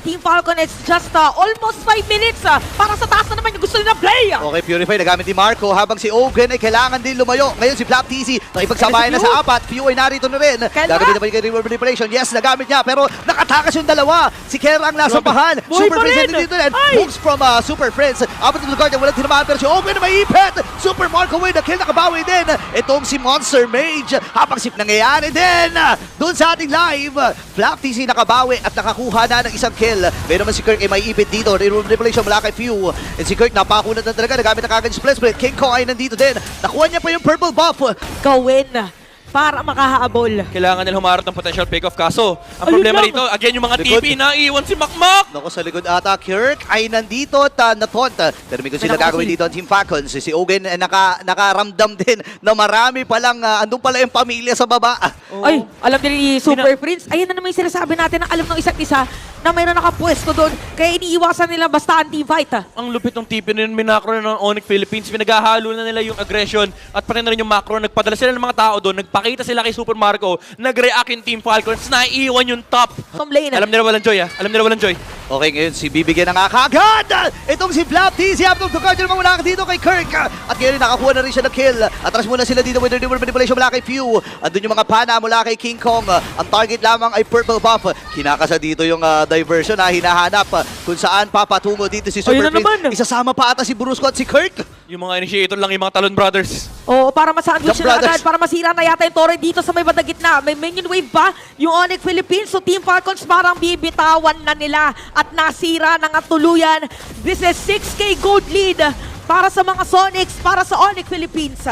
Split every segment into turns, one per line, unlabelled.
Team Falcon, it's just almost 5 minutes para sa taas na naman yung gusto nila play.
Okay, Purify nagamit ni Marco habang si Ogen ay kailangan din lumayo. Ngayon si Flap TC, nakipagsabayan na sa apat. Few ay narito na rin. Gagawin na ba yung reward manipulation? Yes, nagamit niya pero nakatakas yung dalawa. Si Kera ang nasa bahan.
Buhay
Super
pa
Friends
rin.
na dito rin. Moves from Super Friends. Abot ng lugar niya, walang tinamaan pero si Ogen na maipit. Super Marco with the kill, nakabawi din. Itong si Monster Mage. Habang sip nangyayari din. Doon sa ating live, Flap TC nakabawi at nakakuha na ng isang kill. Meron naman si Kirk ay maipit dito. Reward manipulation mula kay Few. And si Kirk napakunat na talaga. Nagamit na kagad yung split. King Kong ay nandito din. Nakuha niya pa yung purple buff.
Gawin para makahabol.
Kailangan nila humarap ng potential pick-off. Kaso, ang
Ayun
problema
lang.
rito, again, yung mga
Likod.
TP na iwan si Makmak!
Naku, sa likod ata, Kirk ay nandito at natonta. Pero may gusto sila
May
gagawin
nakasil.
dito ang Team Falcons. Si Ogen nakaramdam din na marami palang, andun pala yung pamilya sa baba.
Ay, alam din ni Super Prince. Ayan na naman yung sinasabi natin na alam ng isa't isa na mayroon nakapwesto doon. Kaya iniiwasan nila basta ang team fight.
Ang lupit ng TP na yun, minakro na ng Onyx Philippines. Pinaghahalo na nila yung aggression at pati na rin yung macro. Nagpadala sila ng mga tao doon. Nagpakita sila kay Super Marco. Nag-react yung Team Falcons. Naiiwan yung top.
Some lane.
Alam nila walang joy, ah. Alam nila walang joy.
Okay, ngayon si bibigyan na nga kagad. Itong si Flap TC Abdul Tukar dyan mawala dito kay Kirk. At ngayon nakakuha na rin siya ng kill. Atras muna sila dito with the reward manipulation mula kay Few. Andun yung mga pana mula kay King Kong. Ang target lamang ay purple buff. Kinakasa dito yung diversion na hinahanap kung saan papatungo dito si Super
Ayun na naman.
Prince. Isasama pa ata si Brusco at si Kirk.
Yung mga initiator lang, yung mga Talon Brothers.
Oo, para ma-sandwich
The
na
brothers.
agad, para masira na yata yung torrent dito sa may bandang gitna. May minion wave pa yung Onyx Philippines. So Team Falcons parang bibitawan na nila at nasira na nga tuluyan. This is 6K gold lead para sa mga Sonics, para sa Onyx Philippines.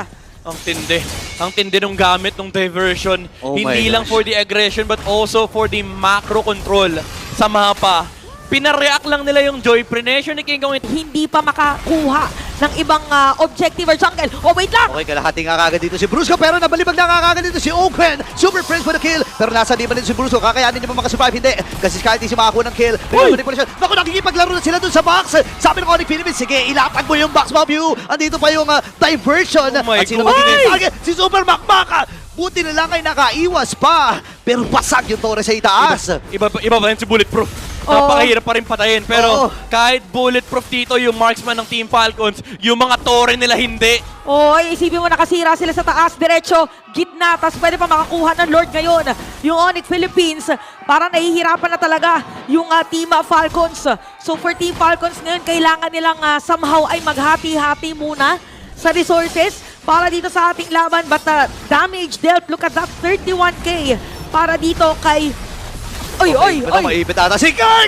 Ang tindi. Ang tindi ng gamit ng diversion.
Oh my
Hindi lang
gosh.
for the aggression but also for the macro control sa mapa. Pinareact lang nila yung joy. Prenession ni King Kong.
Hindi pa makakuha ng ibang objective or jungle. Oh, wait lang!
Okay, kalahati nga kagad dito si Brusco pero nabalibag na nga kagad dito si Ogen. Super Prince for the kill. Pero nasa di ba din si Brusco? Kakayanin niya pa makasurvive? Hindi. Kasi si si makakuha ng kill.
Uy!
Manipulation. Naku, nakikipaglaro na sila dun sa box. Sabi ng Onyx Philippines, sige, ilatag mo yung box, Mabu. Andito pa yung diversion.
Oh my
At sino
God.
magiging target? Si Super Makmak. Buti na lang ay nakaiwas pa. Pero basag yung Torres sa itaas.
Iba ba yun si Bulletproof?
Oo.
Napakahirap pa rin patayin. Pero
Oo.
kahit Bulletproof dito yung marksman ng Team Falcons, yung mga tore nila hindi.
Oy, isipin mo nakasira sila sa taas, diretso, gitna, tapos pwede pa makakuha ng Lord ngayon. Yung Onyx Philippines, parang nahihirapan na talaga yung Team Falcons. So for Team Falcons ngayon, kailangan nilang somehow ay maghati-hati muna sa resources para dito sa ating laban. But damage dealt, look at that, 31K para dito kay... Oy,
Okay, maipit ata si Kirk!